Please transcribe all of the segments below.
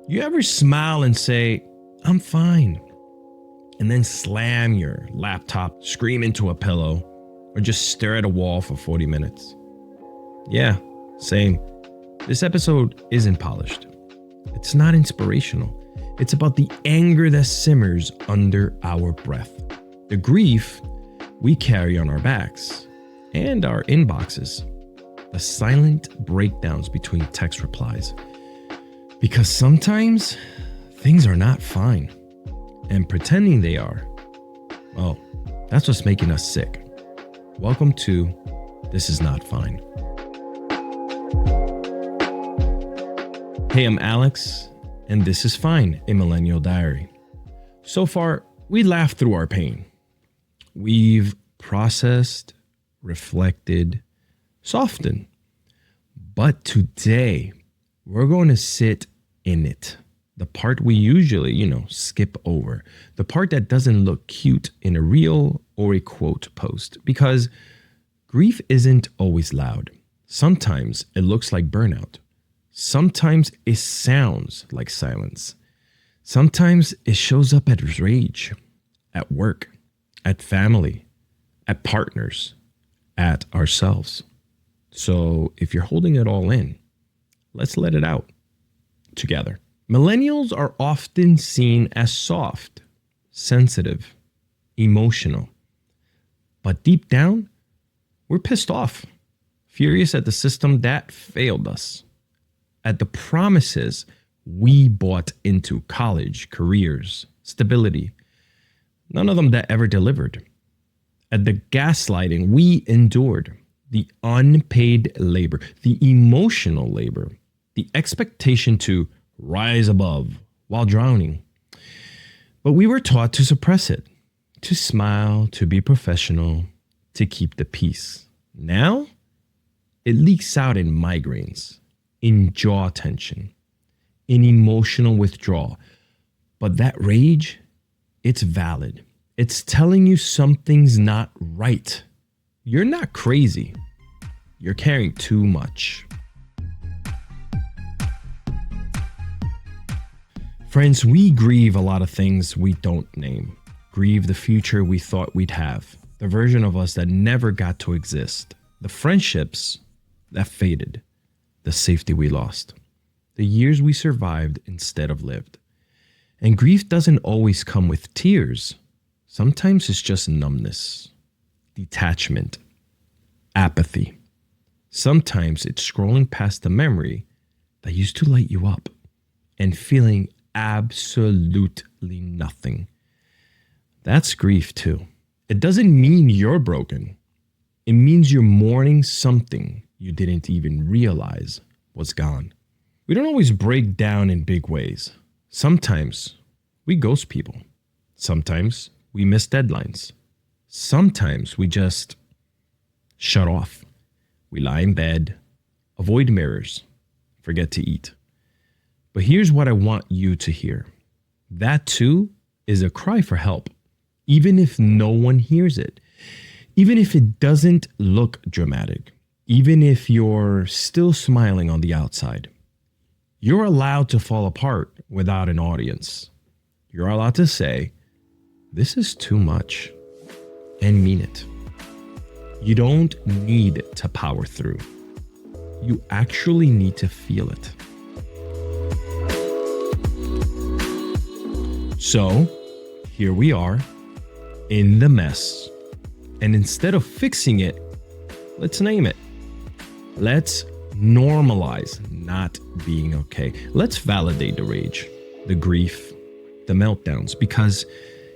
You ever smile and say, "I'm fine," and then slam your laptop, scream into a pillow, or just stare at a wall for 40 minutes? Yeah, same. This episode isn't polished. It's not inspirational. It's about the anger that simmers under our breath, the grief we carry on our backs and our inboxes, the silent breakdowns between text replies. Because sometimes things are not fine, and pretending they are, well, that's what's making us sick. Welcome to This Is Not Fine. Hey, I'm Alex, and this is Fine, a Millennial Diary. So far, we laughed through our pain. We've processed, reflected, softened. But today, we're going to sit in it. The part we usually, skip over. The part that doesn't look cute in a reel or a quote post. Because grief isn't always loud. Sometimes it looks like burnout. Sometimes it sounds like silence. Sometimes it shows up as rage, at work, at family, at partners, at ourselves. So if you're holding it all in, let's let it out together. Millennials are often seen as soft, sensitive, emotional. But deep down, we're pissed off, furious at the system that failed us, at the promises we bought into: college, careers, stability, none of them that ever delivered, at the gaslighting we endured, the unpaid labor, the emotional labor, the expectation to rise above while drowning. But we were taught to suppress it, to smile, to be professional, to keep the peace. Now, it leaks out in migraines, in jaw tension, in emotional withdrawal. But that rage, it's valid. It's telling you something's not right. You're not crazy. You're carrying too much. Friends, we grieve a lot of things we don't name. Grieve the future we thought we'd have, the version of us that never got to exist, the friendships that faded, the safety we lost, the years we survived instead of lived. And grief doesn't always come with tears. Sometimes it's just numbness, detachment, apathy. Sometimes it's scrolling past the memory that used to light you up and feeling absolutely nothing. That's grief too. It doesn't mean you're broken. It means you're mourning something you didn't even realize was gone. We don't always break down in big ways. Sometimes we ghost people. Sometimes we miss deadlines. Sometimes we just shut off. We lie in bed, avoid mirrors, forget to eat. But here's what I want you to hear. That too is a cry for help, even if no one hears it, even if it doesn't look dramatic, even if you're still smiling on the outside. You're allowed to fall apart without an audience. You're allowed to say, "This is too much," and mean it. You don't need to power through. You actually need to feel it. So, here we are, in the mess. And instead of fixing it, let's name it. Let's normalize not being okay. Let's validate the rage, the grief, the meltdowns, because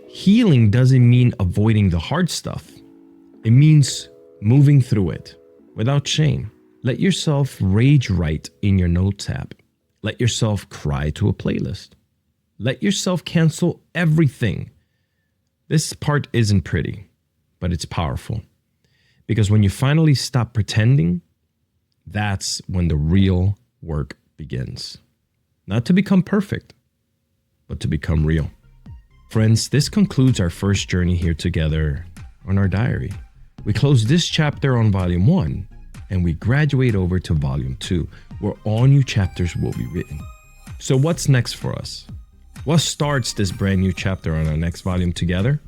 healing doesn't mean avoiding the hard stuff. It means moving through it without shame. Let yourself rage write in your notes app. Let yourself cry to a playlist. Let yourself cancel everything. This part isn't pretty, but it's powerful. Because when you finally stop pretending, that's when the real work begins. Not to become perfect, but to become real. Friends, this concludes our first journey here together on our diary. We close this chapter on volume 1, and we graduate over to volume 2, where all new chapters will be written. So what's next for us? What starts this brand new chapter on our next volume together?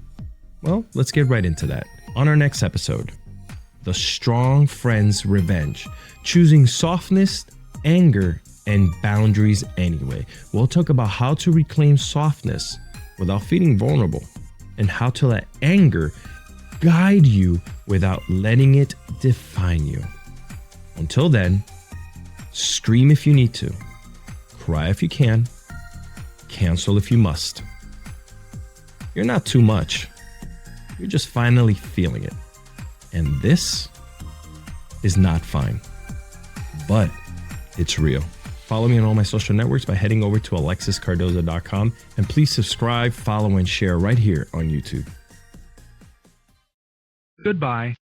Well, let's get right into that. On our next episode, the strong friend's revenge, choosing softness, anger, and boundaries anyway. We'll talk about how to reclaim softness without feeling vulnerable, and how to let anger guide you without letting it define you. Until then, scream if you need to, cry if you can, cancel if you must. You're not too much. You're just finally feeling it. And this is not fine, but it's real. Follow me on all my social networks by heading over to alexiscardoza.com, and please subscribe, follow, and share right here on YouTube. Goodbye.